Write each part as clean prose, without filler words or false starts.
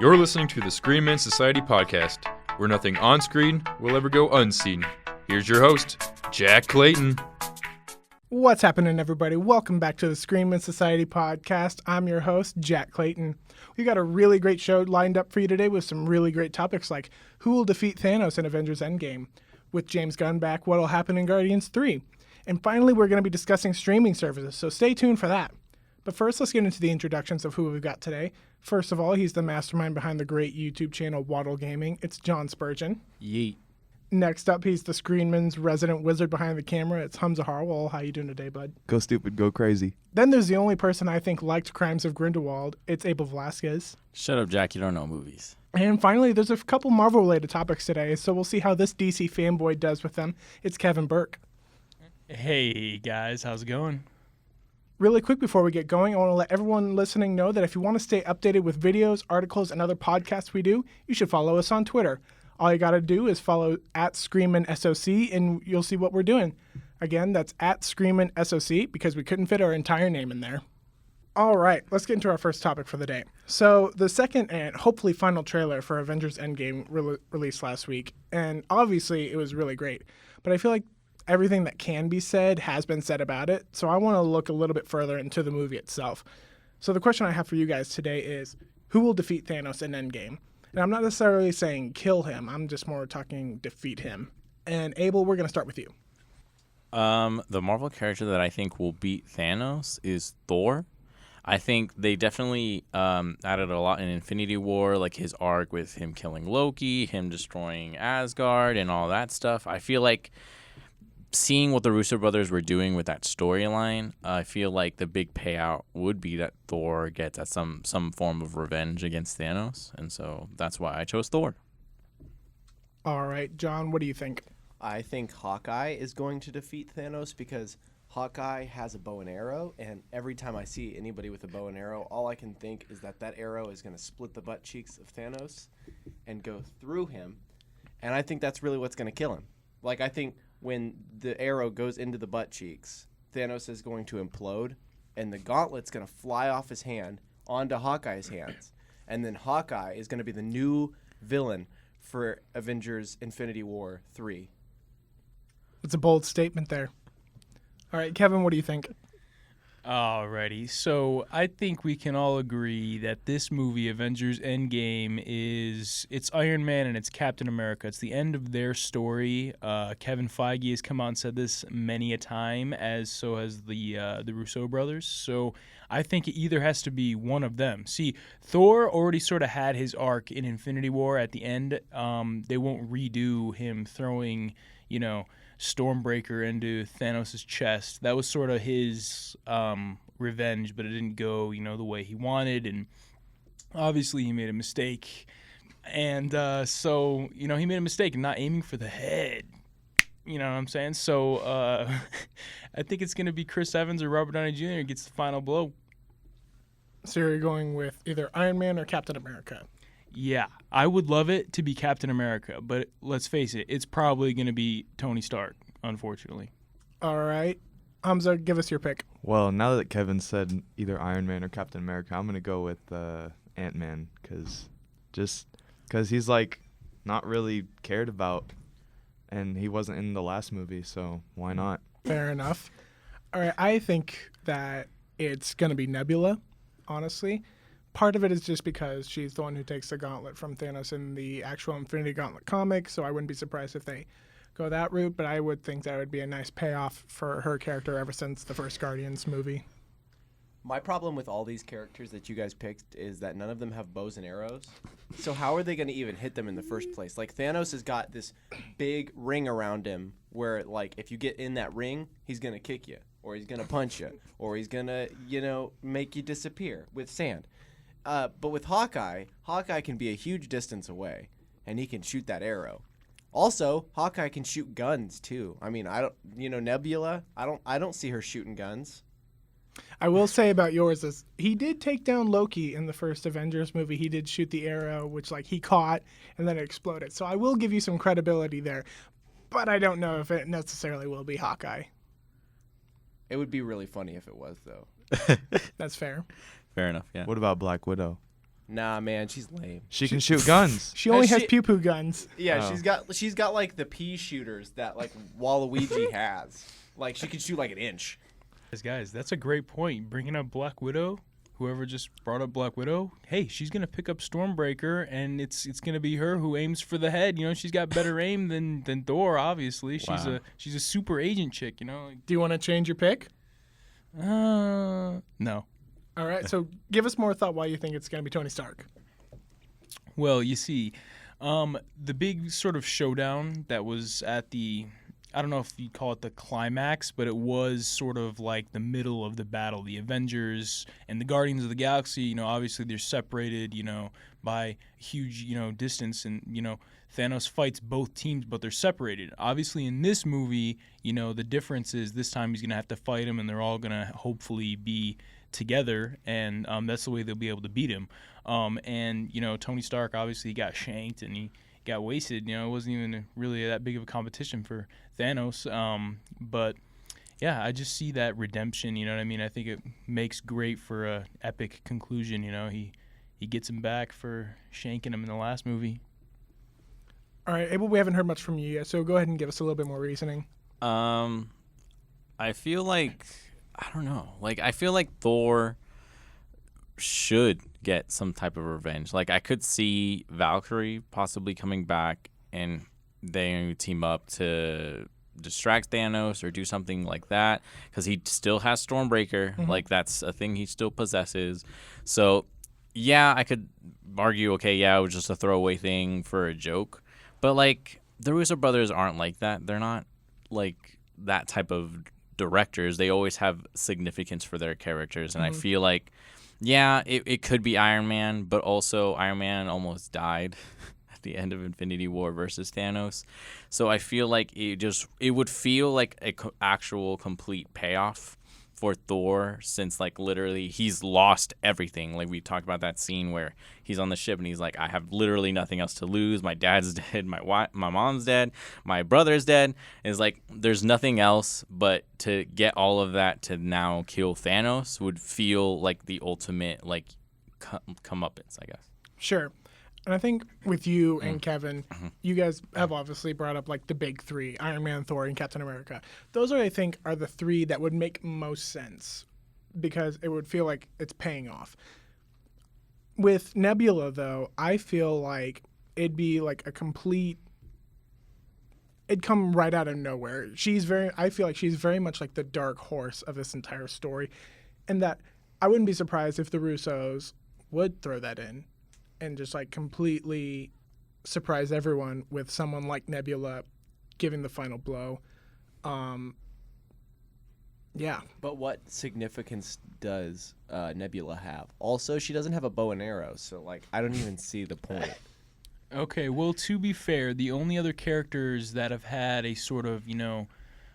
You're listening to the Screenmen Society Podcast, where nothing on screen will ever go unseen. Here's your host, Jack Clayton. What's happening, everybody? Welcome back to the Screenmen Society Podcast. I'm your host, Jack Clayton. We got a really great show lined up for you today with some really great topics like who will defeat Thanos in Avengers Endgame, with James Gunn back, what will happen in Guardians 3, and finally we're going to be discussing streaming services, so stay tuned for that. But first, let's get into the introductions of who we've got today. First of all, he's the mastermind behind the great YouTube channel Waddle Gaming. It's John Spurgeon. Yeet. Next up, he's the Screenman's resident wizard behind the camera. It's Hamza Harwell. How you doing today, bud? Go stupid, go crazy. Then there's the only person I think liked Crimes of Grindelwald. It's Abel Velasquez. Shut up, Jack. You don't know movies. And finally, there's a couple Marvel-related topics today, so we'll see how this DC fanboy does with them. It's Kevin Burke. Hey, guys. How's it going? Really quick before we get going, I want to let everyone listening know that if you want to stay updated with videos, articles, and other podcasts we do, you should follow us on Twitter. All you got to do is follow at Screenmen SOC, and you'll see what we're doing. Again, that's at Screenmen SOC, because we couldn't fit our entire name in there. All right, let's get into our first topic for the day. So the second and hopefully final trailer for Avengers Endgame released last week, and obviously it was really great. But I feel like everything that can be said has been said about it, so I want to look a little bit further into the movie itself. So the question I have for you guys today is, who will defeat Thanos in Endgame? And I'm not necessarily saying kill him, I'm just more talking defeat him. And Abel, we're going to start with you. The Marvel character that I think will beat Thanos is Thor. I think they definitely added a lot in Infinity War, like his arc with him killing Loki, him destroying Asgard, and all that stuff. I feel like seeing what the Russo brothers were doing with that storyline, I feel like the big payout would be that Thor gets at some form of revenge against Thanos, and so that's why I chose Thor. All right, John, what do you think? I think Hawkeye is going to defeat Thanos because Hawkeye has a bow and arrow, and every time I see anybody with a bow and arrow, all I can think is that arrow is going to split the butt cheeks of Thanos and go through him, and I think that's really what's going to kill him. Like, I think when the arrow goes into the butt cheeks, Thanos is going to implode, and the gauntlet's going to fly off his hand onto Hawkeye's hands. And then Hawkeye is going to be the new villain for Avengers Infinity War 3. It's a bold statement there. All right, Kevin, what do you think? Alrighty, so I think we can all agree that this movie, Avengers Endgame, it's Iron Man and it's Captain America. It's the end of their story. Kevin Feige has come out and said this many a time, as so has the Russo brothers. So I think it either has to be one of them. See, Thor already sort of had his arc in Infinity War at the end. They won't redo him throwing, Stormbreaker into Thanos' chest. That was sort of his revenge, but it didn't go, the way he wanted, and obviously he made a mistake. And so, he made a mistake in not aiming for the head. You know what I'm saying? So I think it's going to be Chris Evans or Robert Downey Jr. who gets the final blow. So you're going with either Iron Man or Captain America? Yeah, I would love it to be Captain America, but let's face it, it's probably going to be Tony Stark, unfortunately. All right. Hamza, give us your pick. Well, now that Kevin said either Iron Man or Captain America, I'm going to go with Ant-Man because he's, not really cared about, and he wasn't in the last movie, so why not? Fair enough. All right, I think that it's going to be Nebula, honestly. Part of it is just because she's the one who takes the gauntlet from Thanos in the actual Infinity Gauntlet comic, so I wouldn't be surprised if they go that route, but I would think that would be a nice payoff for her character ever since the first Guardians movie. My problem with all these characters that you guys picked is that none of them have bows and arrows. So how are they going to even hit them in the first place? Like, Thanos has got this big ring around him where, if you get in that ring, he's going to kick you, or he's going to punch you, or he's going to, make you disappear with sand. But with Hawkeye can be a huge distance away, and he can shoot that arrow. Also, Hawkeye can shoot guns too. I mean, Nebula. I don't see her shooting guns. I will say about yours is he did take down Loki in the first Avengers movie. He did shoot the arrow, which he caught and then it exploded. So I will give you some credibility there, but I don't know if it necessarily will be Hawkeye. It would be really funny if it was, though. That's fair. Fair enough, yeah. What about Black Widow? Nah, man, she's lame. She can shoot guns. She only has she- pew poo guns. Yeah, Oh. she's got like the pea shooters that like Waluigi has. Like she can shoot like an inch. Guys, that's a great point. Bringing up Black Widow, whoever just brought up Black Widow, hey, she's gonna pick up Stormbreaker, and it's gonna be her who aims for the head. You know, she's got better aim than Thor. Obviously, she's Wow. a super agent chick. You know, Do you want to change your pick? no. All right, so give us more thought why you think it's going to be Tony Stark. Well, you see, the big sort of showdown that was at the, I don't know if you'd call it the climax, but it was sort of like the middle of the battle. The Avengers and the Guardians of the Galaxy, you know, obviously they're separated, you know, by a huge, you know, distance. And, you know, Thanos fights both teams, but they're separated. Obviously, in this movie, you know, the difference is this time he's going to have to fight him, and they're all going to hopefully be together, and that's the way they'll be able to beat him. And, you know, Tony Stark obviously got shanked and he got wasted. You know, it wasn't even really that big of a competition for Thanos. But, yeah, I just see that redemption, you know what I mean? I think it makes great for a epic conclusion, you know? He gets him back for shanking him in the last movie. All right, Abel, we haven't heard much from you yet, so go ahead and give us a little bit more reasoning. I feel like, I don't know. Like, I feel like Thor should get some type of revenge. Like, I could see Valkyrie possibly coming back and they team up to distract Thanos or do something like that, because he still has Stormbreaker. Mm-hmm. Like, that's a thing he still possesses. So, yeah, I could argue, okay, yeah, it was just a throwaway thing for a joke. But, like, the Russo brothers aren't like that. They're not, like, that type of directors. They always have significance for their characters. And I feel like, yeah, it could be Iron Man, but also Iron Man almost died at the end of Infinity War versus Thanos. So I feel like it would feel like a actual complete payoff for Thor, since like literally he's lost everything. Like we talked about that scene where he's on the ship and he's like, I have literally nothing else to lose. My dad's dead. My mom's dead. My brother's dead. And it's like there's nothing else, but to get all of that to now kill Thanos would feel like the ultimate like comeuppance, I guess. Sure. And I think with you and Kevin, you guys have obviously brought up like the big three, Iron Man, Thor, and Captain America. Those I think are the three that would make most sense because it would feel like it's paying off. With Nebula, though, I feel like it'd be like a complete... It'd come right out of nowhere. I feel like she's very much like the dark horse of this entire story. And that I wouldn't be surprised if the Russos would throw that in and just like completely surprise everyone with someone like Nebula giving the final blow. Yeah. But what significance does Nebula have? Also, she doesn't have a bow and arrow, so like I don't even see the point. Okay, well, to be fair, the only other characters that have had a sort of, you know,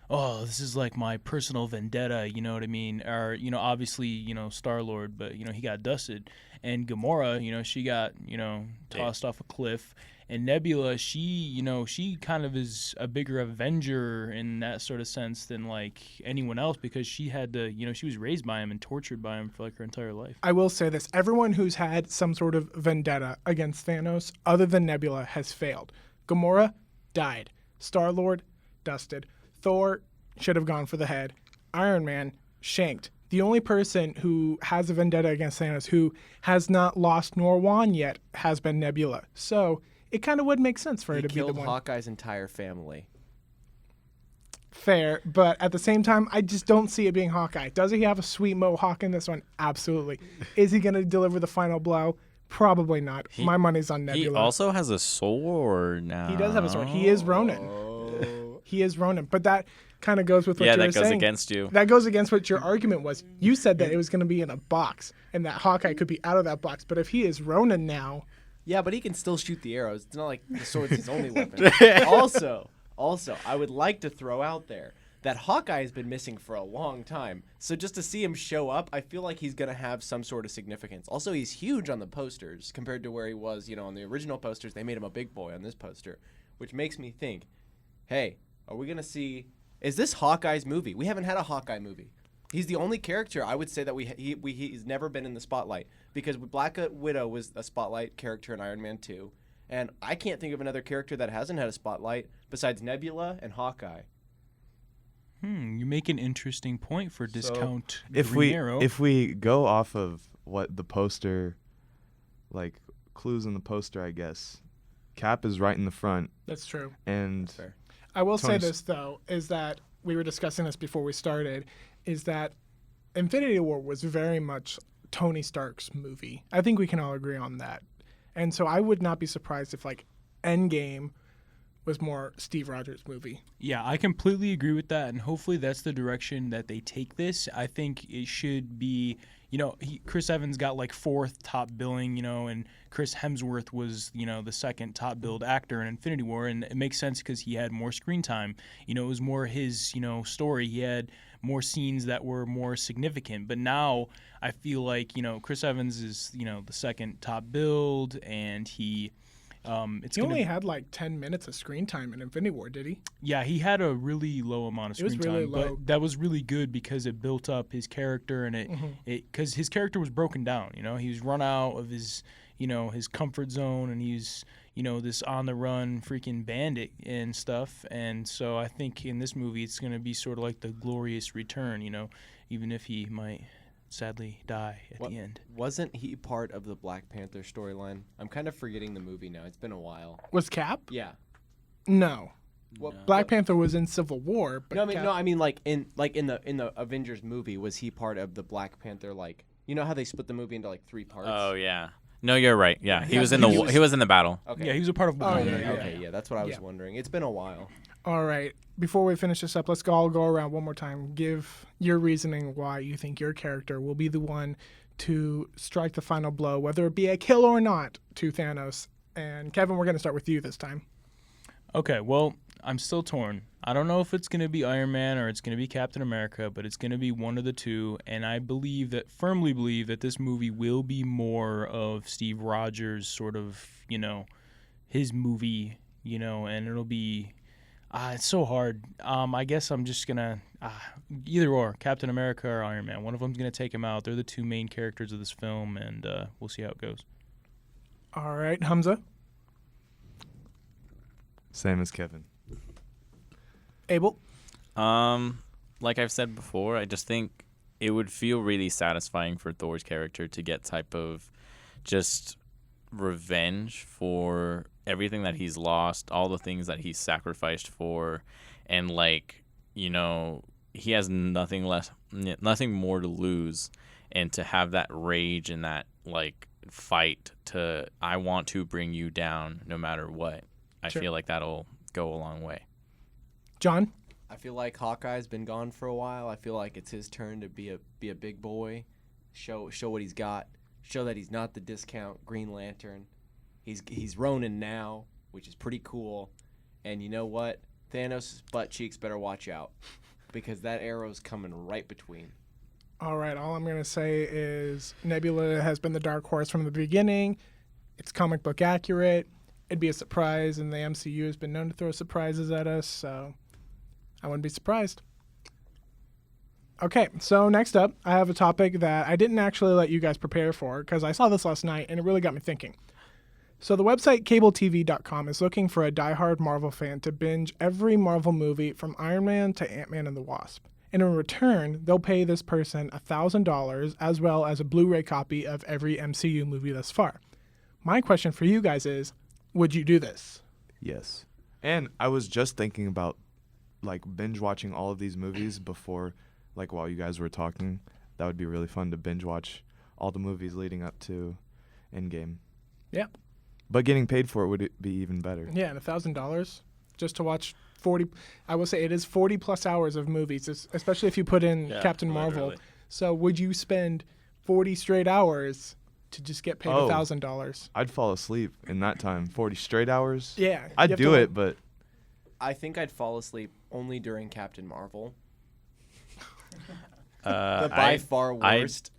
oh, this is like my personal vendetta, you know what I mean, are, you know, obviously, you know, Star-Lord, but, you know, he got dusted. And Gamora, you know, she got, you know, tossed off a cliff. And Nebula, she, you know, she kind of is a bigger Avenger in that sort of sense than, like, anyone else because she had to, you know, she was raised by him and tortured by him for, like, her entire life. I will say this. Everyone who's had some sort of vendetta against Thanos, other than Nebula, has failed. Gamora died. Star-Lord dusted. Thor should have gone for the head. Iron Man shanked. The only person who has a vendetta against Thanos who has not lost nor won yet has been Nebula. So it kind of would make sense for her to be the killed one. Hawkeye's entire family. Fair, but at the same time, I just don't see it being Hawkeye. Does he have a sweet mohawk in this one? Absolutely. Is he going to deliver the final blow? Probably not. My money's on Nebula. He also has a sword now. He does have a sword. He is Ronin. He is Ronin. But that kind of goes with what you were saying. Yeah, that goes against you. That goes against what your argument was. You said that it was going to be in a box and that Hawkeye could be out of that box. But if he is Ronin now... Yeah, but he can still shoot the arrows. It's not like the sword's his only weapon. Also, I would like to throw out there that Hawkeye has been missing for a long time. So just to see him show up, I feel like he's going to have some sort of significance. Also, he's huge on the posters compared to where he was, you know, on the original posters. They made him a big boy on this poster, which makes me think, hey, are we going to see... Is this Hawkeye's movie? We haven't had a Hawkeye movie. He's the only character I would say that he's never been in the spotlight, because Black Widow was a spotlight character in Iron Man 2, and I can't think of another character that hasn't had a spotlight besides Nebula and Hawkeye. You make an interesting point for discount If Green Arrow. if we go off of what the poster, like clues in the poster, I guess, Cap is right in the front, That's true. and Fair. I will say Tony's- this, though, is that we were discussing this before we started, is that Infinity War was very much Tony Stark's movie. I think we can all agree on that. And so I would not be surprised if, like, Endgame was more Steve Rogers' movie. Yeah, I completely agree with that, and hopefully that's the direction that they take this. I think it should be, Chris Evans got like 4th top billing, and Chris Hemsworth was, the 2nd top billed actor in Infinity War, and it makes sense because he had more screen time. It was more his, story. He had more scenes that were more significant. But now I feel like, Chris Evans is, the 2nd top billed, and he... He only had like 10 minutes of screen time in Infinity War, did he? Yeah, he had a really low amount of It was screen really time, low. but that was really good because it built up his character, and because his character was broken down. He was run out of his his comfort zone, and he's this on the run freaking bandit and stuff. And so I think in this movie it's going to be sort of like the glorious return. Even if he might sadly die at the end. Wasn't he part of the Black Panther storyline? I'm kind of forgetting the movie now. It's been a while. Was Cap? Yeah. No. What, Black Panther was in Civil War, but I mean, like in the Avengers movie, was he part of the Black Panther? Like, how they split the movie into like 3 parts? Oh yeah. No, you're right. Yeah, he was in he he was in the battle. Okay. Yeah, he was a part of Wakanda. yeah, Okay, yeah, that's what I was Yeah. wondering. It's been a while. All right. Before we finish this up, let's all go around one more time. Give your reasoning why you think your character will be the one to strike the final blow, whether it be a kill or not, to Thanos. And Kevin, we're going to start with you this time. Okay, well, I'm still torn. I don't know if it's going to be Iron Man or it's going to be Captain America, but it's going to be one of the two. And I firmly believe that this movie will be more of Steve Rogers' sort of, his movie, and it'll be, it's so hard. I guess I'm just going to, either or, Captain America or Iron Man. One of them's going to take him out. They're the 2 main characters of this film, and we'll see how it goes. All right, Hamza, same as Kevin. Abel. Like I've said before, I just think it would feel really satisfying for Thor's character to get type of just revenge for everything that he's lost, all the things that he's sacrificed for, and he has nothing more to lose, and to have that rage and that fight to, I want to bring you down no matter what. I Sure. feel like that'll go a long way. John. I feel like Hawkeye's been gone for a while. I feel like it's his turn to be a big boy, show what he's got, show that he's not the discount Green Lantern. He's Ronin now, which is pretty cool. And you know what? Thanos' butt cheeks better watch out, because that arrow's coming right between. All right, all I'm going to say is Nebula has been the dark horse from the beginning. It's comic book accurate. It'd be a surprise, and the MCU has been known to throw surprises at us, so I wouldn't be surprised. Okay, so next up, I have a topic that I didn't actually let you guys prepare for because I saw this last night, and it really got me thinking. So the website CableTV.com is looking for a diehard Marvel fan to binge every Marvel movie from Iron Man to Ant-Man and the Wasp. And in return, they'll pay this person $1,000 as well as a Blu-ray copy of every MCU movie thus far. My question for you guys is, would you do this? Yes. And I was just thinking about binge watching all of these movies before, while you guys were talking. That would be really fun to binge watch all the movies leading up to Endgame. Yeah. But getting paid for it would be even better. Yeah, and $1,000 just to watch 40. I will say it is 40 plus hours of movies, especially if you put in Captain Marvel. literally. So would you spend 40 straight hours to just get paid Oh. $1,000? I'd fall asleep in that time. 40 straight hours? Yeah. you I'd have do to, it, but I think I'd fall asleep only during Captain Marvel. Uh, By far I- worst.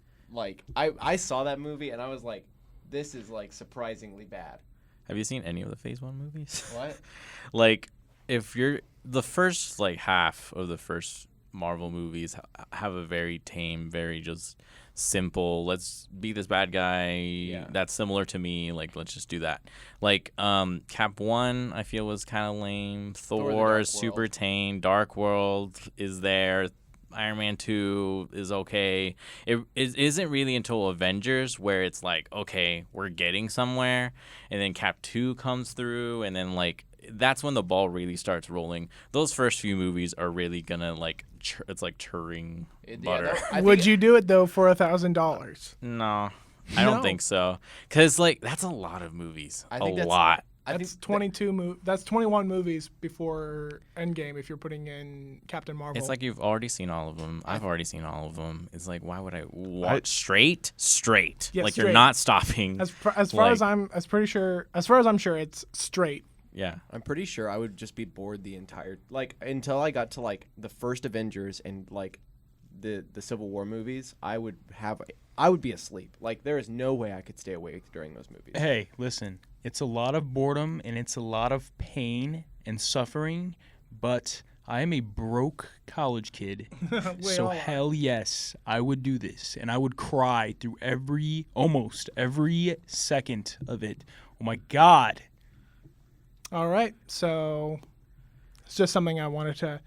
I saw that movie and I was like, this is surprisingly bad. Have you seen any of the Phase 1 movies? What? If you're the first half of the first Marvel movies have a very tame, very just simple, let's be this bad guy that's similar to me, like let's just do that. Like Cap 1 I feel was kind of lame. Thor is super tame. Dark World is there. Iron Man 2 is okay. It isn't really until Avengers where it's like, okay, we're getting somewhere, and then Cap 2 comes through, and then like that's when the ball really starts rolling. Those first few movies are really gonna like it's like churning butter. Would you do it though for $1,000? No, I don't think so. Cause like that's a lot of movies. I think that's a lot. That's 21 movies before Endgame if you're putting in Captain Marvel. It's like you've already seen all of them. I've already seen all of them. It's like, why would I watch straight? Yeah, like straight. You're not stopping. As far as I'm sure, it's straight. Yeah. I'm pretty sure I would just be bored the entire until I got to like the first Avengers and like the Civil War movies. I would be asleep. Like there is no way I could stay awake during those movies. Hey, listen. It's a lot of boredom and it's a lot of pain and suffering, but I am a broke college kid. So hell yes, I would do this, and I would cry through almost every second of it. Oh my God. All right, so it's just something I wanted to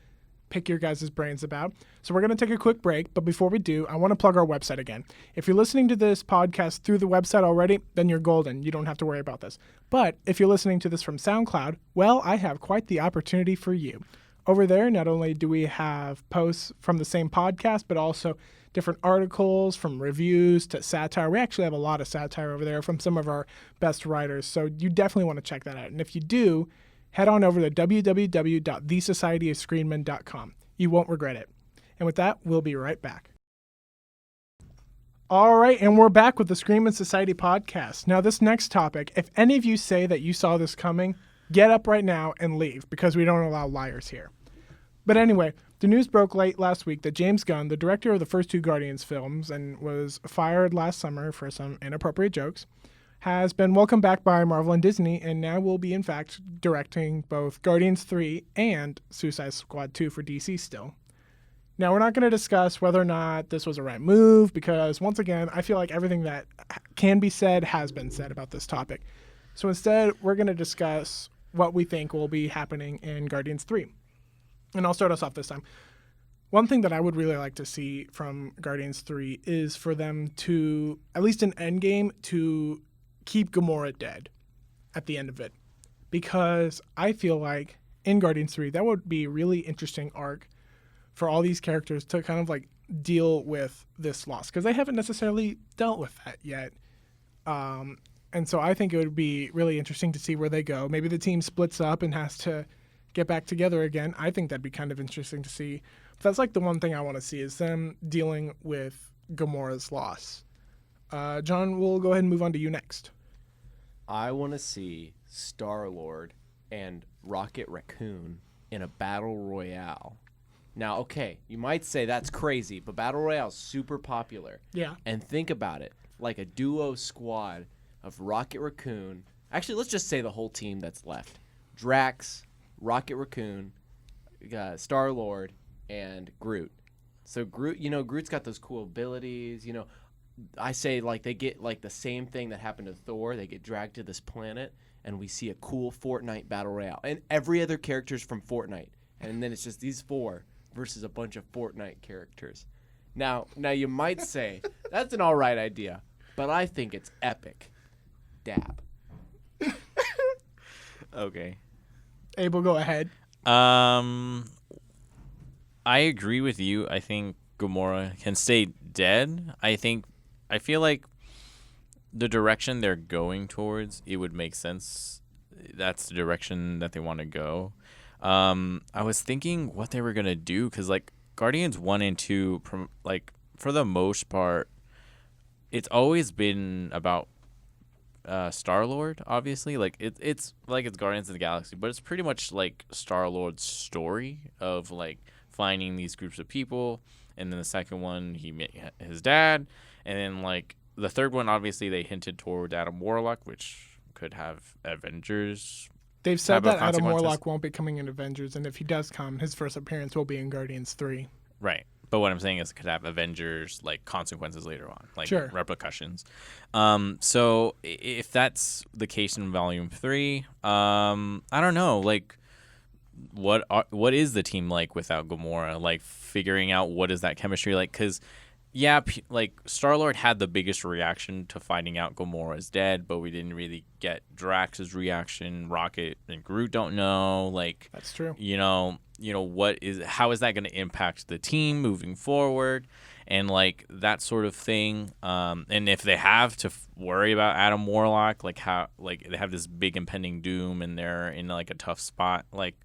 pick your guys' brains about. So we're going to take a quick break, but before we do, I want to plug our website again. If you're listening to this podcast through the website already, then you're golden. You don't have to worry about this. But if you're listening to this from SoundCloud, well, I have quite the opportunity for you. Over there, not only do we have posts from the same podcast, but also different articles, from reviews to satire. We actually have a lot of satire over there from some of our best writers, so you definitely want to check that out. And if you do, head on over to www.thesocietyofscreenmen.com. You won't regret it. And with that, we'll be right back. All right, and we're back with the Screenmen Society Podcast. Now, this next topic, if any of you say that you saw this coming, get up right now and leave, because we don't allow liars here. But anyway, the news broke late last week that James Gunn, the director of the first two Guardians films and was fired last summer for some inappropriate jokes, has been welcomed back by Marvel and Disney and now will be, in fact, directing both Guardians 3 and Suicide Squad 2 for DC still. Now, we're not going to discuss whether or not this was a right move because, once again, I feel like everything that can be said has been said about this topic. So instead, we're going to discuss what we think will be happening in Guardians 3. And I'll start us off this time. One thing that I would really like to see from Guardians 3 is for them to, at least in Endgame, to keep Gamora dead at the end of it. Because I feel like in Guardians 3, that would be a really interesting arc for all these characters to kind of like deal with this loss. Because they haven't necessarily dealt with that yet. And so I think it would be really interesting to see where they go. Maybe the team splits up and has to get back together again. I think that'd be kind of interesting to see. But that's like the one thing I want to see is them dealing with Gamora's loss. John, we'll go ahead and move on to you next. I want to see Star-Lord and Rocket Raccoon in a battle royale. Now, okay, you might say that's crazy, but battle royale is super popular. Yeah. And think about it, like a duo squad of Rocket Raccoon. Actually, let's just say the whole team that's left. Drax, Rocket Raccoon, Star-Lord, and Groot. So Groot's got those cool abilities. I say like they get like the same thing that happened to Thor. They get dragged to this planet, and we see a cool Fortnite battle royale, and every other character's from Fortnite, and then it's just these four versus a bunch of Fortnite characters. Now you might say that's an all right idea, but I think it's epic. Dab. Okay. Abel, go ahead. I agree with you. I think Gamora can stay dead. I feel like the direction they're going towards, it would make sense. That's the direction that they want to go. I was thinking what they were going to do because, like, Guardians 1 and 2, like, for the most part, it's always been about Star-Lord, obviously. Like, it's Guardians of the Galaxy, but it's pretty much, like, Star-Lord's story of, like, finding these groups of people. And then the second one, he met his dad. And then, like, the third one, obviously, they hinted toward Adam Warlock, which could have Avengers. They've said that Adam Warlock won't be coming in Avengers, and if he does come, his first appearance will be in Guardians 3. Right. But what I'm saying is it could have Avengers like consequences later on, like Sure. repercussions. So if that's the case in Volume 3, I don't know. Like, what is the team like without Gamora? Like figuring out what is that chemistry like? Because like Star-Lord had the biggest reaction to finding out Gamora is dead, but we didn't really get Drax's reaction. Rocket and Groot don't know. Like, That's true. How is that going to impact the team moving forward, and like that sort of thing. And if they have to worry about Adam Warlock, like how like they have this big impending doom and they're in like a tough spot, like.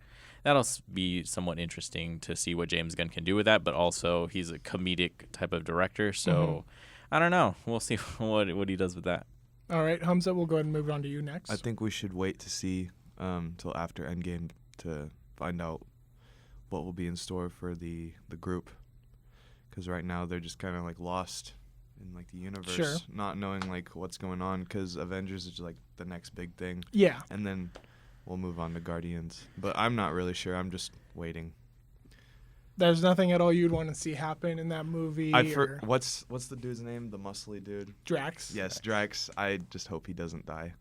That'll be somewhat interesting to see what James Gunn can do with that, but also he's a comedic type of director, so I don't know. We'll see what he does with that. All right, Hamza, we'll go ahead and move on to you next. I think we should wait to see till after Endgame to find out what will be in store for the group, because right now they're just kind of like lost in like the universe, Sure. not knowing like what's going on, because Avengers is like the next big thing. Yeah. And then we'll move on to Guardians. But I'm not really sure. I'm just waiting. There's nothing at all you'd want to see happen in that movie. What's the dude's name? The muscly dude? Drax. Yes, Drax. I just hope he doesn't die.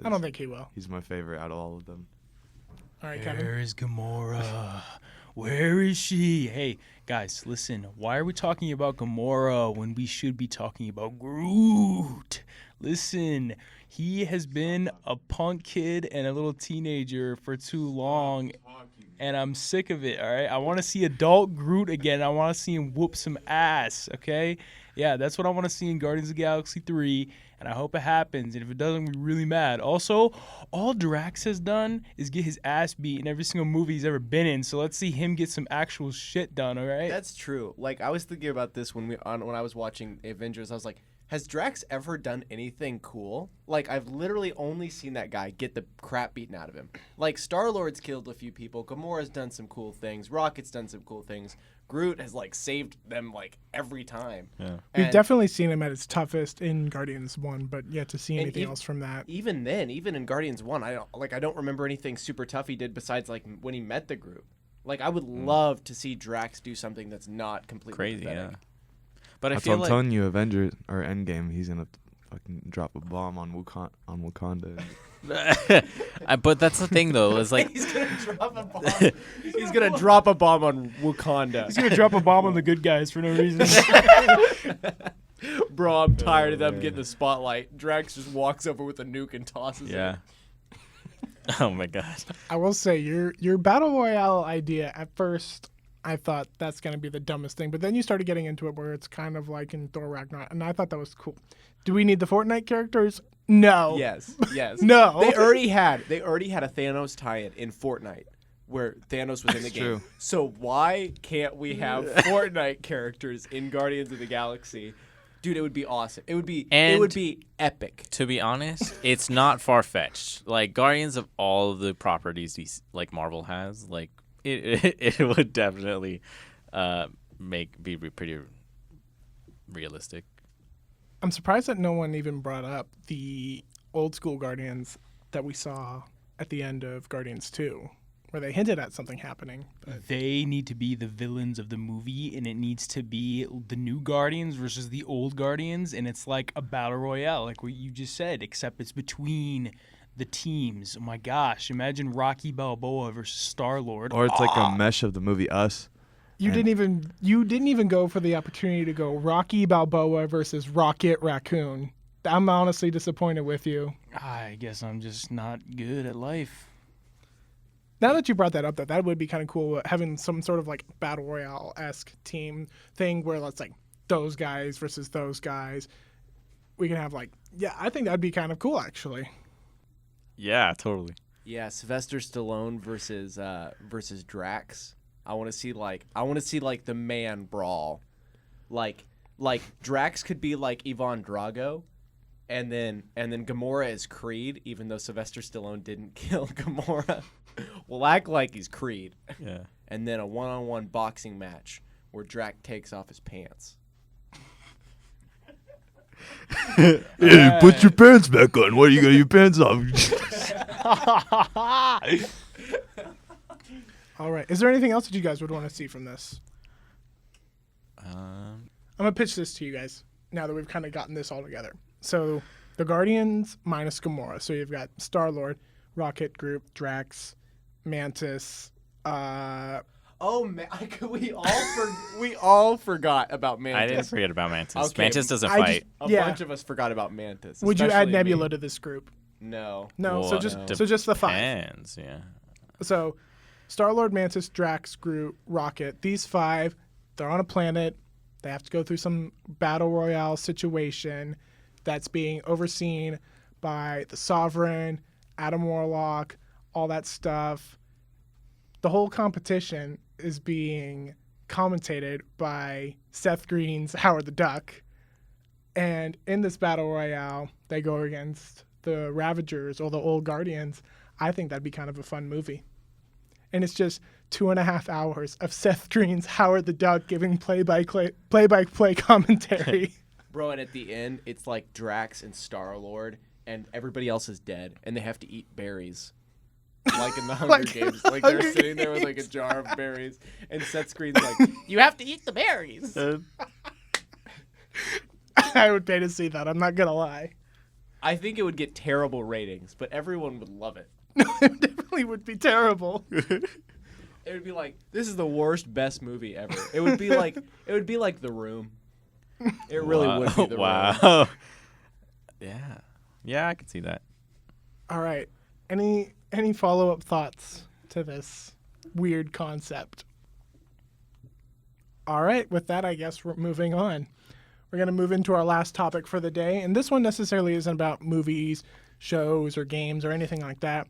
I don't think he will. He's my favorite out of all of them. All right, Kevin. Where is Gamora? Where is she? Hey, guys, listen. Why are we talking about Gamora when we should be talking about Groot? Listen, he has been a punk kid and a little teenager for too long, and I'm sick of it, all right? I want to see adult Groot again. I want to see him whoop some ass, okay? Yeah, that's what I want to see in Guardians of the Galaxy 3, and I hope it happens, and if it doesn't, I'm really mad. Also, all Drax has done is get his ass beat in every single movie he's ever been in, so let's see him get some actual shit done, all right? That's true. Like, I was thinking about this when I was watching Avengers. I was like, has Drax ever done anything cool? Like, I've literally only seen that guy get the crap beaten out of him. Like, Star-Lord's killed a few people. Gamora's done some cool things. Rocket's done some cool things. Groot has, like, saved them, like, every time. Yeah. We've definitely seen him at his toughest in Guardians 1, but yet to see anything else from that. Even then, even in Guardians 1, I don't remember anything super tough he did besides, like, when he met the group. Like, I would love to see Drax do something that's not completely Crazy, pathetic. yeah. But That's what I'm telling you, Avengers or Endgame, he's gonna fucking drop a bomb on Wakanda. But that's the thing, though. Is like He's gonna drop a bomb. He's gonna drop a bomb on Wakanda. He's going to drop a bomb on the good guys for no reason. Bro, I'm tired of them getting the spotlight. Drax just walks over with a nuke and tosses yeah. it. Oh my god. I will say your battle royale idea at first, I thought that's going to be the dumbest thing, but then you started getting into it where it's kind of like in Thor Ragnarok, and I thought that was cool. Do we need the Fortnite characters? No. Yes. No. They already had a Thanos tie-in in Fortnite where Thanos was in the game. True. So why can't we have Fortnite characters in Guardians of the Galaxy? Dude, it would be awesome. It would be epic. To be honest, it's not far-fetched. Like, Guardians of all of the properties like Marvel has, like, it would definitely be pretty realistic. I'm surprised that no one even brought up the old school Guardians that we saw at the end of Guardians 2, where they hinted at something happening. But They need to be the villains of the movie, and it needs to be the new Guardians versus the old Guardians, and it's like a battle royale, like what you just said, except it's between the teams. Oh my gosh, imagine Rocky Balboa versus Star-Lord. Or it's like a mesh of the movie Us. you didn't even go for the opportunity to go Rocky Balboa versus Rocket Raccoon. I'm honestly disappointed with you. I guess I'm just not good at life. Now that you brought that up, though, that would be kind of cool, having some sort of like battle royale-esque team thing where it's like those guys versus those guys. We can have I think that'd be kind of cool, actually. Yeah, totally. Yeah, Sylvester Stallone versus Drax. I want to see the man brawl. Like Drax could be like Ivan Drago, and then Gamora is Creed, even though Sylvester Stallone didn't kill Gamora. We'll act like he's Creed. Yeah. And then a one-on-one boxing match where Drax takes off his pants. Hey, put your pants back on. Why you got your pants off? All right. Is there anything else that you guys would want to see from this? I'm going to pitch this to you guys now that we've kind of gotten this all together. So the Guardians minus Gamora. So you've got Star-Lord, Rocket Group, Drax, Mantis. Oh man, we all forgot about Mantis. I didn't forget about Mantis. Okay, Mantis doesn't I fight. A bunch of us forgot about Mantis. Would you add especially Nebula me. to this group? No. No. Well, so just the 5. Depends, yeah. So Star-Lord, Mantis, Drax, Groot, Rocket. These 5, they're on a planet. They have to go through some battle royale situation that's being overseen by the Sovereign, Adam Warlock, all that stuff. The whole competition is being commentated by Seth Green's Howard the Duck. And in this battle royale, they go against the Ravagers or the Old Guardians. I think that'd be kind of a fun movie. And it's just 2.5 hours of Seth Green's Howard the Duck giving play-by-play commentary. Bro, and at the end, it's like Drax and Star-Lord, and everybody else is dead, and they have to eat berries. Like in the Hunger Games. Like they're sitting there with like a jar of berries, and Seth Green's like, you have to eat the berries. I would pay to see that. I'm not going to lie. I think it would get terrible ratings, but everyone would love it. It definitely would be terrible. It would be like, this is the worst, best movie ever. It would be like The Room. It really would be The Room. Wow. Yeah, I could see that. All right. Any follow-up thoughts to this weird concept? All right. With that, I guess we're moving on. We're going to move into our last topic for the day. And this one necessarily isn't about movies, shows, or games, or anything like that.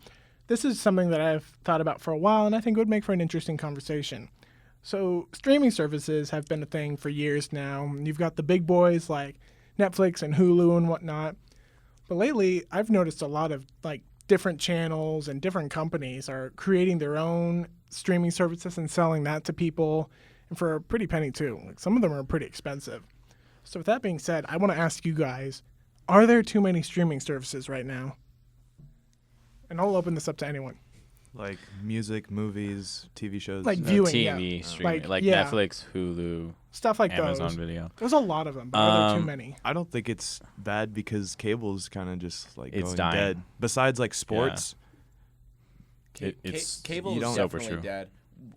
This is something that I've thought about for a while, and I think would make for an interesting conversation. So streaming services have been a thing for years now. You've got the big boys like Netflix and Hulu and whatnot. But lately, I've noticed a lot of like different channels and different companies are creating their own streaming services and selling that to people, and for a pretty penny too. Like some of them are pretty expensive. So with that being said, I want to ask you guys, are there too many streaming services right now? And I'll open this up to anyone. Like music, movies, TV shows. Like viewing, TV, yeah. streaming, like yeah. Netflix, Hulu, Stuff like Amazon those. Video. There's a lot of them, but are there too many? I don't think it's bad because cable's kind of just like It's going dying. dead. Besides like sports, It's Cable you is don't- so definitely true. dead.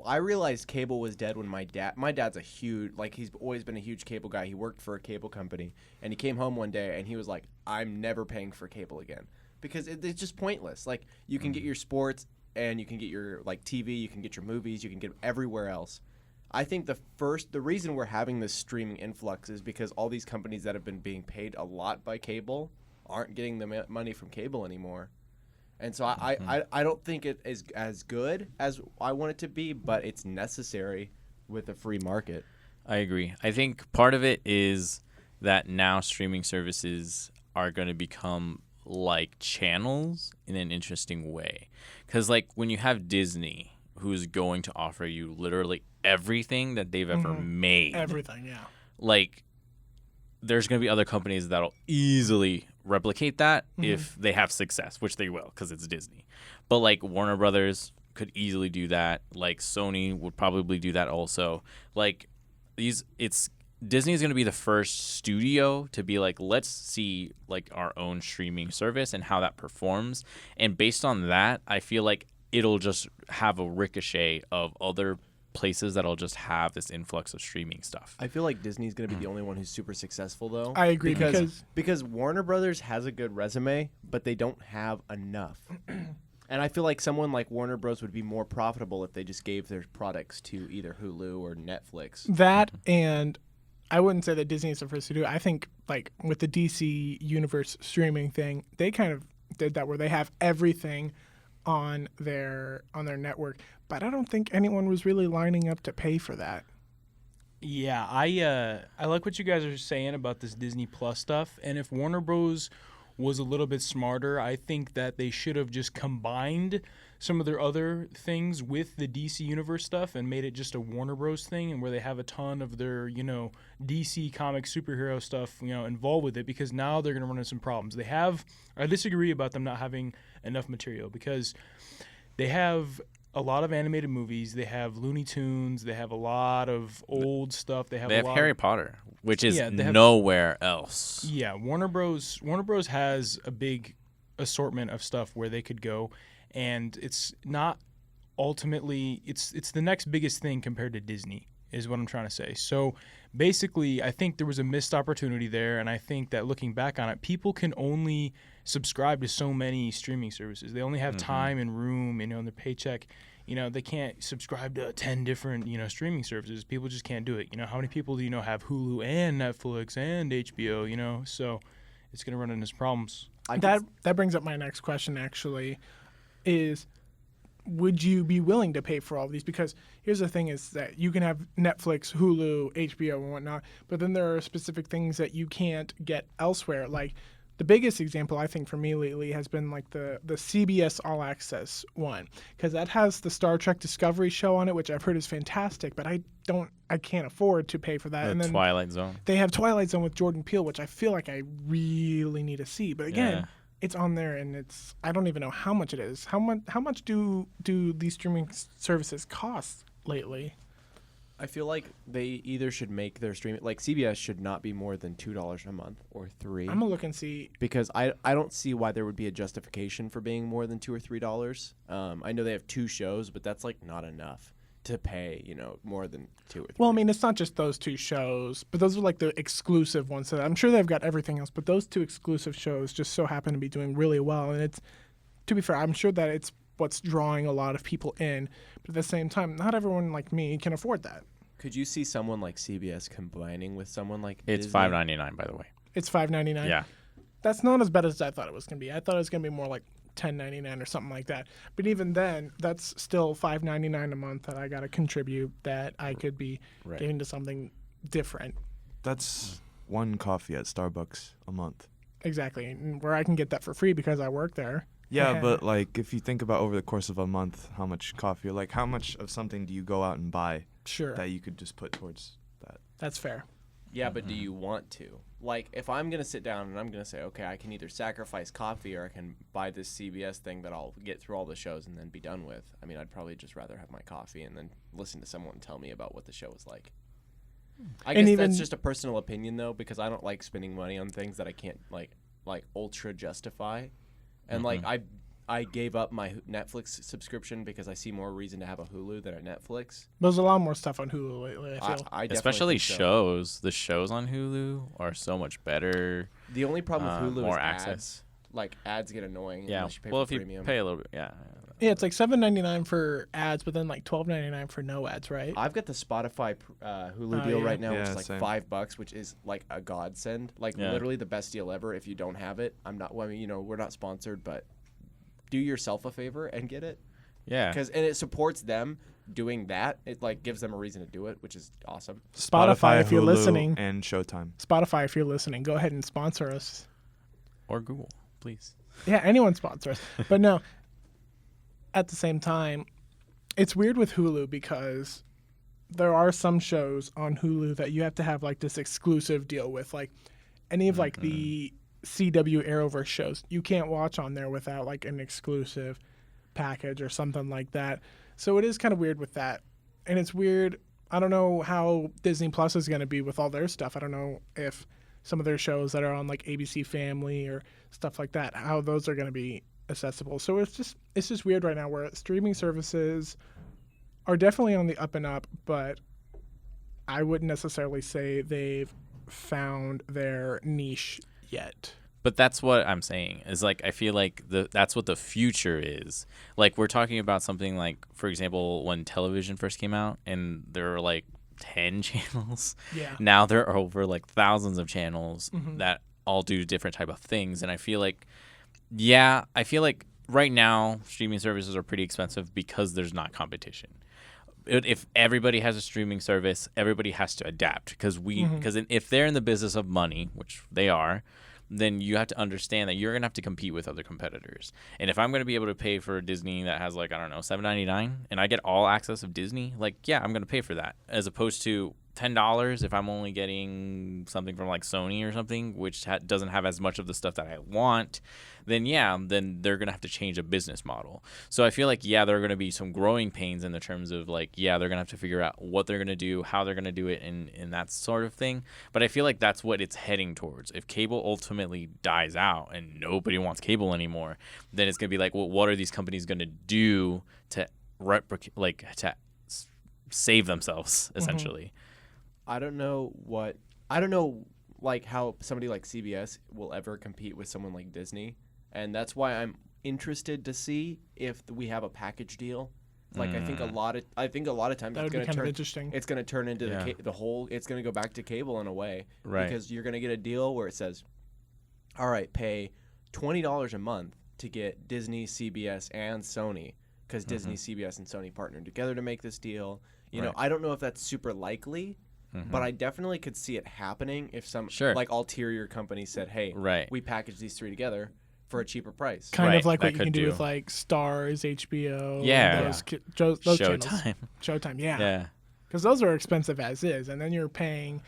I realized cable was dead when my dad's a huge, like he's always been a huge cable guy. He worked for a cable company, and he came home one day and he was like, I'm never paying for cable again because it's just pointless. Like you can get your sports and you can get your like TV, you can get your movies, you can get everywhere else. I think the reason we're having this streaming influx is because all these companies that have been being paid a lot by cable aren't getting the money from cable anymore. And so I don't think it is as good as I want it to be, but it's necessary with a free market. I agree. I think part of it is that now streaming services are going to become like channels in an interesting way. Because like when you have Disney, who's going to offer you literally everything that they've ever made. Everything, yeah. Like there's going to be other companies that'll easily replicate that if they have success, which they will because it's Disney. But like Warner Brothers could easily do that. Like Sony would probably do that also. Like Disney is going to be the first studio to be like, let's see like our own streaming service and how that performs. And based on that, I feel like it'll just have a ricochet of other places that'll just have this influx of streaming stuff. I feel like Disney's going to be the only one who's super successful, though. I agree because Warner Brothers has a good resume, but they don't have enough. And I feel like someone like Warner Bros. Would be more profitable if they just gave their products to either Hulu or Netflix. that, and I wouldn't say that Disney is the first to do it. I think like with the DC Universe streaming thing, they kind of did that where they have everything on their network, but I don't think anyone was really lining up to pay for that. Yeah, I like what you guys are saying about this Disney Plus stuff. And if Warner Bros. Was a little bit smarter, I think that they should have just combined some of their other things with the DC Universe stuff and made it just a Warner Bros. Thing, and where they have a ton of their, DC comic superhero stuff, involved with it, because now they're going to run into some problems. I disagree about them not having enough material because they have a lot of animated movies. They have Looney Tunes. They have a lot of old stuff. They have Harry Potter, which is they have, nowhere else. Yeah, Warner Bros has a big assortment of stuff where they could go, and it's not ultimately it's the next biggest thing compared to Disney is what I'm trying to say. So basically, I think there was a missed opportunity there, and I think that looking back on it, people can only subscribe to so many streaming services. They only have time and room, in their paycheck. They can't subscribe to 10 different, streaming services. People just can't do it. How many people do you know have Hulu and Netflix and HBO, So it's going to run into problems. That brings up my next question, actually, is would you be willing to pay for all of these? Because here's the thing is that you can have Netflix, Hulu, HBO, and whatnot, but then there are specific things that you can't get elsewhere. Like the biggest example, I think, for me lately has been like the CBS All Access one, because that has the Star Trek Discovery show on it, which I've heard is fantastic, but I can't afford to pay for that. And then Twilight Zone. They have Twilight Zone with Jordan Peele, which I feel like I really need to see. But again, it's on there, and I don't even know how much it is. How much do these streaming services cost lately? I feel like they either should make their streaming, like CBS should not be more than $2 a month or $3. I'm gonna look and see, because I don't see why there would be a justification for being more than $2 or $3. I know they have 2 shows, but that's like not enough to pay, more than 2 or 3. Well, I mean, it's not just those 2 shows, but those are like the exclusive ones. So I'm sure they've got everything else, but those 2 exclusive shows just so happen to be doing really well. And it's, to be fair, I'm sure that it's what's drawing a lot of people in, but at the same time, not everyone like me can afford that. Could you see someone like CBS combining with someone like It's Disney? $5.99, by the way. It's $5.99. Yeah. That's not as bad as I thought it was gonna be. I thought it was gonna be more like $10.99 or something like that. But even then, that's still $5.99 a month that I gotta contribute that I could be giving to something different. That's one coffee at Starbucks a month. Exactly, where I can get that for free because I work there. Yeah, but like if you think about over the course of a month, how much coffee, like how much of something do you go out and buy that you could just put towards that? That's fair. Yeah, but do you want to? Like, if I'm going to sit down and I'm going to say, okay, I can either sacrifice coffee or I can buy this CBS thing that I'll get through all the shows and then be done with. I mean, I'd probably just rather have my coffee and then listen to someone tell me about what the show was like. I guess that's just a personal opinion, though, because I don't like spending money on things that I can't, like ultra justify. And, like, I gave up my Netflix subscription because I see more reason to have a Hulu than a Netflix. There's a lot more stuff on Hulu lately, I feel. I Especially think so. shows. The shows on Hulu are so much better. The only problem with Hulu more is access. ads. Like, ads get annoying Yeah. unless you pay Well, for if premium. you pay a little bit, yeah. Yeah, it's like $7.99 for ads, but then like $12.99 for no ads, right? I've got the Spotify Hulu deal right now, which is like same. $5, which is like a godsend. Like literally the best deal ever. If you don't have it, I'm not. Well, I mean, we're not sponsored, but do yourself a favor and get it. Yeah. And it supports them doing that. It like gives them a reason to do it, which is awesome. Spotify, if you're Hulu, listening. and Showtime. Spotify, if you're listening, go ahead and sponsor us. Or Google, please. Yeah, anyone sponsor us. But no, at the same time, it's weird with Hulu because there are some shows on Hulu that you have to have like this exclusive deal with. Like any of like the CW Arrowverse shows, you can't watch on there without like an exclusive package or something like that. So it is kind of weird with that. And it's weird. I don't know how Disney Plus is going to be with all their stuff. I don't know if some of their shows that are on like ABC Family or stuff like that, how those are going to be accessible. So it's just weird right now where streaming services are definitely on the up and up, but I wouldn't necessarily say they've found their niche yet. But that's what I'm saying is like I feel like that's what the future is. Like we're talking about something like, for example, when television first came out and there were like 10 channels. Yeah. Now there are over like thousands of channels that all do different type of things. And I feel like right now streaming services are pretty expensive because there's not competition. If everybody has a streaming service, everybody has to adapt because if they're in the business of money, which they are, then you have to understand that you're going to have to compete with other competitors. And if I'm going to be able to pay for Disney that has like, I don't know, $7.99 and I get all access of Disney, like, yeah, I'm going to pay for that. As opposed to $10 if I'm only getting something from like Sony or something, which doesn't have as much of the stuff that I want, then they're going to have to change a business model. So I feel like, there are going to be some growing pains in the terms of like, they're going to have to figure out what they're going to do, how they're going to do it, and that sort of thing. But I feel like that's what it's heading towards. If cable ultimately dies out and nobody wants cable anymore, then it's going to be like, well, what are these companies going to do to save themselves, essentially? I don't know like how somebody like CBS will ever compete with someone like Disney, and that's why I'm interested to see if we have a package deal. Like I think a lot of times That would be kind of interesting. It's going to turn into the whole. It's going to go back to cable in a way, Right? Because you're going to get a deal where it says, "All right, pay $20 a month to get Disney, CBS, and Sony," because Disney, CBS, and Sony partnered together to make this deal. You know, I don't know if that's super likely. But I definitely could see it happening if some like ulterior company said, "Hey, we package these three together for a cheaper price." Kind of like what you can do with like Stars, HBO, those channels. Showtime, yeah. Because those are expensive as is, and then you're paying.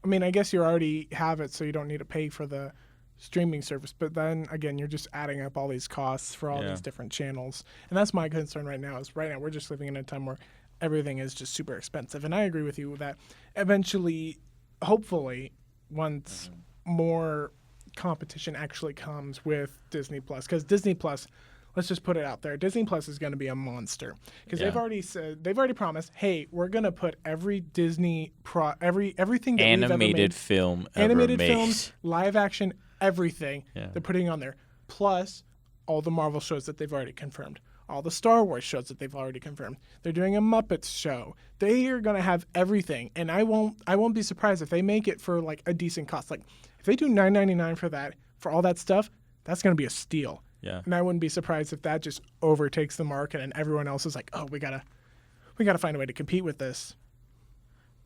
I mean, I guess you already have it, so you don't need to pay for the streaming service. But then again, you're just adding up all these costs for all these different channels, and that's my concern right now. Is right now we're just living in a time where everything is just super expensive. And I agree with you that eventually, hopefully, once more competition actually comes with Disney Plus, because Disney Plus, let's just put it out there, Disney Plus is going to be a monster, because they've already promised, hey, we're going to put every Disney everything that animated film ever made. Films, live action, everything they're putting on there, plus all the Marvel shows that they've already confirmed. All the Star Wars shows that they've already confirmed. They're doing a Muppets show. They are going to have everything, and I won't be surprised if they make it for like a decent cost. Like if they do $9.99 for that, for all that stuff, that's going to be a steal. Yeah. And I wouldn't be surprised if that just overtakes the market and everyone else is like, "Oh, we got to find a way to compete with this."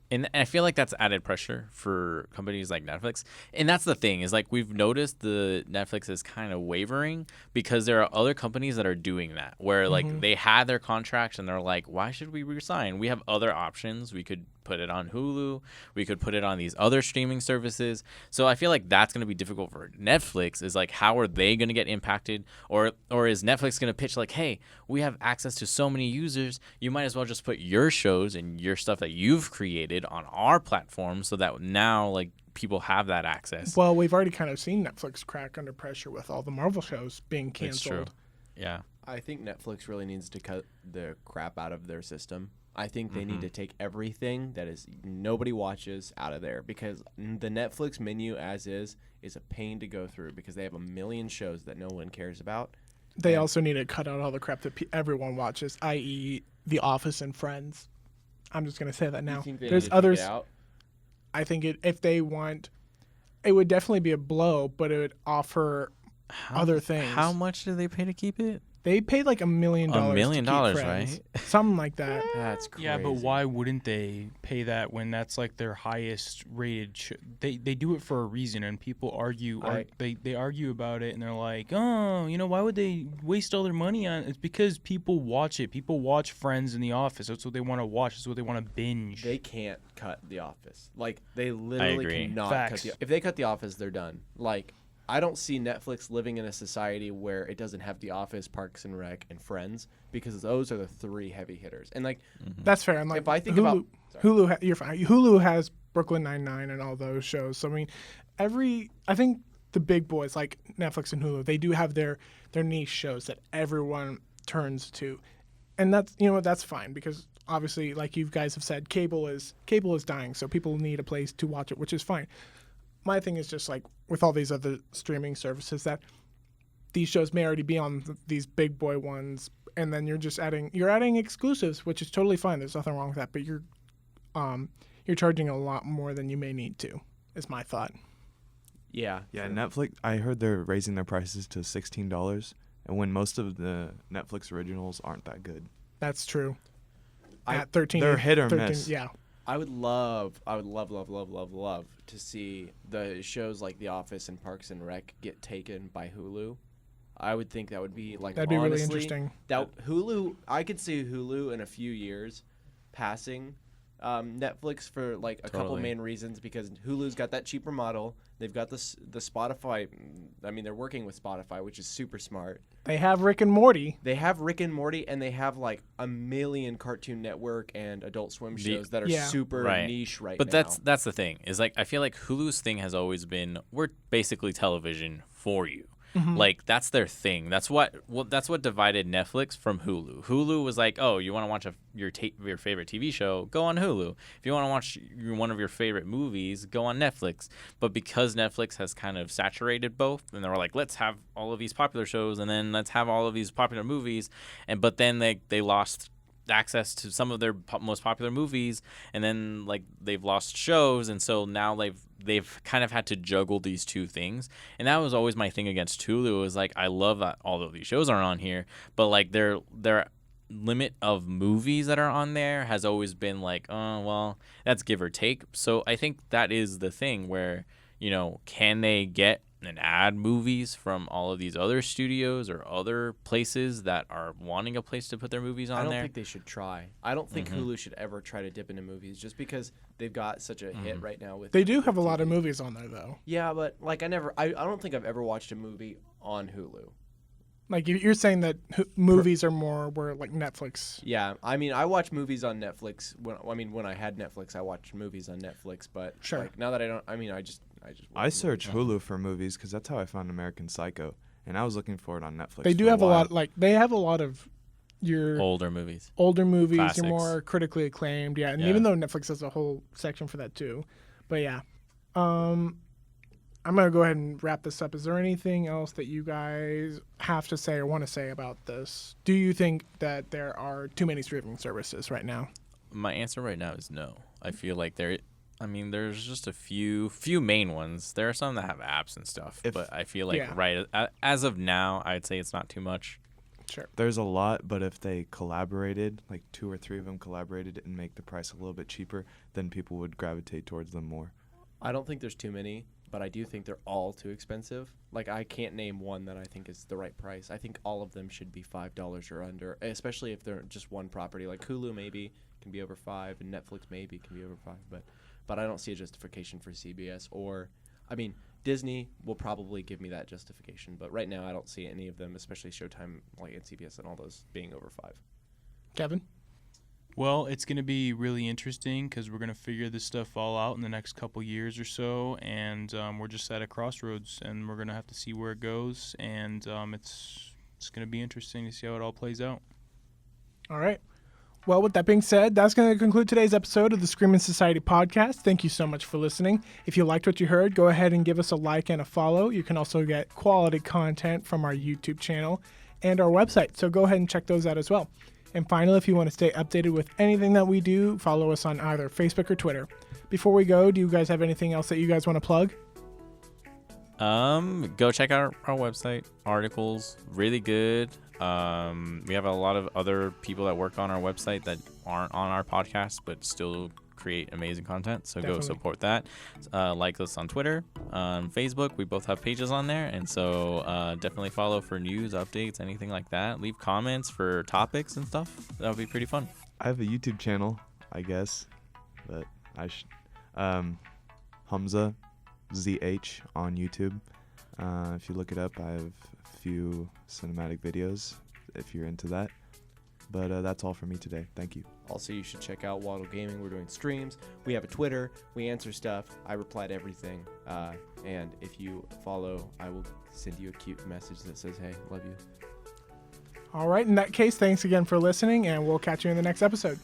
And I feel like that's added pressure for companies like Netflix. And that's the thing, is like we've noticed the Netflix is kind of wavering because there are other companies that are doing that, where like they had their contracts and they're like, why should we resign? We have other options. We could put it on Hulu. We could put it on these other streaming services. So I feel like that's going to be difficult for Netflix, is like, how are they going to get impacted? Or is Netflix going to pitch like, hey, we have access to so many users. You might as well just put your shows and your stuff that you've created on our platform, so that now like people have that access. Well, we've already kind of seen Netflix crack under pressure with all the Marvel shows being canceled. It's true. Yeah. I think Netflix really needs to cut the crap out of their system. I think they need to take everything that is nobody watches out of there, because the Netflix menu as is a pain to go through, because they have a million shows that no one cares about. They also need to cut out all the crap that everyone watches, i.e. The Office and Friends. I'm just going to say that now. You think they There's need to others. take it out? I think if they want, it would definitely be a blow, but it would offer other things. How much do they pay to keep it? They paid like $1 million. $1 million, to keep Friends. right? Something like that. That's crazy. Yeah, but why wouldn't they pay that when that's like their highest rated they do it for a reason, and people argue they argue about it, and they're like, "Oh, why would they waste all their money on it?" It's because people watch it. People watch Friends and The Office. That's what they want to watch. That's what they want to binge. They can't cut The Office. Like, they literally cannot Facts. cut if they cut The Office, they're done. Like, I don't see Netflix living in a society where it doesn't have The Office, Parks and Rec, and Friends, because those are the three heavy hitters. And like, that's fair. And like, if I think Hulu, you're fine. Hulu has Brooklyn Nine-Nine and all those shows. So I mean, I think the big boys like Netflix and Hulu, they do have their niche shows that everyone turns to, and that's fine, because obviously, like you guys have said, cable is dying, so people need a place to watch it, which is fine. My thing is just like with all these other streaming services, that these shows may already be on these big boy ones, and then you're adding exclusives, which is totally fine. There's nothing wrong with that, but you're charging a lot more than you may need to, is my thought. Yeah. Yeah, Netflix, I heard they're raising their prices to $16, and when most of the Netflix originals aren't that good. That's true. At 13, they're hit or 13, miss. Yeah. I would love to see the shows like The Office and Parks and Rec get taken by Hulu. I would think that would be like, that'd be really interesting. That Hulu, I could see Hulu in a few years passing Netflix for like a couple Totally. main reasons, because Hulu's got that cheaper model. They've got the Spotify. I mean, they're working with Spotify, which is super smart. They have Rick and Morty. They have Rick and Morty, and they have like a million Cartoon Network and Adult Swim shows that are super niche right but now. that's the thing, is like I feel like Hulu's thing has always been, we're basically television for you. Like that's their thing. That's what divided Netflix from Hulu. Hulu was like, oh, you want to watch your favorite TV show, go on Hulu. If you want to watch one of your favorite movies, go on Netflix. But because Netflix has kind of saturated both, and they were like, let's have all of these popular shows, and then let's have all of these popular movies, but then they lost access to some of their most popular movies, and then like they've lost shows, and so now they've kind of had to juggle these two things. And that was always my thing against Hulu, is like, I love that all of these shows are on here, but like their limit of movies that are on there has always been like, oh well, that's give or take. So I think that is the thing where, can they get and add movies from all of these other studios or other places that are wanting a place to put their movies on there? I don't think they should try. I don't think Hulu should ever try to dip into movies, just because they've got such a hit right now with. They do have a TV. lot of movies on there though. Yeah, but like I don't think I've ever watched a movie on Hulu. Like you're saying that movies are more where like Netflix. Yeah, I mean, I watch movies on Netflix. When I had Netflix, I watched movies on Netflix. But Sure. like, now that I don't, I mean, I just. I search Hulu for movies because that's how I found American Psycho, and I was looking for it on Netflix. They do for have a while. lot. Like they have a lot of your Older movies. Classics. Classics. Your more critically acclaimed. Yeah, and Yeah. even though Netflix has a whole section for that too. But yeah, I'm gonna go ahead and wrap this up. Is there anything else that you guys have to say or want to say about this? Do you think that there are too many streaming services right now? My answer right now is no. I feel like there's just a few main ones. There are some that have apps and stuff, but I feel like as of now, I'd say it's not too much. Sure. There's a lot, but if they collaborated, like 2 or 3 of them collaborated and make the price a little bit cheaper, then people would gravitate towards them more. I don't think there's too many, but I do think they're all too expensive. Like, I can't name one that I think is the right price. I think all of them should be $5 or under, especially if they're just one property. Like Hulu maybe can be over $5, and Netflix maybe can be over $5, but I don't see a justification for CBS Disney will probably give me that justification, but right now I don't see any of them, especially Showtime, like and CBS and all those, being over $5. Kevin? Well, it's going to be really interesting because we're going to figure this stuff all out in the next couple years or so, and we're just at a crossroads, and we're going to have to see where it goes, and it's going to be interesting to see how it all plays out. All right. Well, with that being said, that's going to conclude today's episode of the Screenmen Society Podcast. Thank you so much for listening. If you liked what you heard, go ahead and give us a like and a follow. You can also get quality content from our YouTube channel and our website, so go ahead and check those out as well. And finally, if you want to stay updated with anything that we do, follow us on either Facebook or Twitter. Before we go, do you guys have anything else that you guys want to plug? Go check out our website. Articles, really good. We have a lot of other people that work on our website that aren't on our podcast, but still create amazing content. So Definitely. Go support that. Like us on Twitter, on Facebook. We both have pages on there. And so definitely follow for news, updates, anything like that. Leave comments for topics and stuff. That would be pretty fun. I have a YouTube channel, I guess, but I should. Hamza ZH on YouTube. If you look it up, I have a few cinematic videos if you're into that. But that's all for me today. Thank you. Also, you should check out Waddle Gaming. We're doing streams. We have a Twitter. We answer stuff. I reply to everything. And if you follow, I will send you a cute message that says, hey, love you. All right. In that case, thanks again for listening, and we'll catch you in the next episode.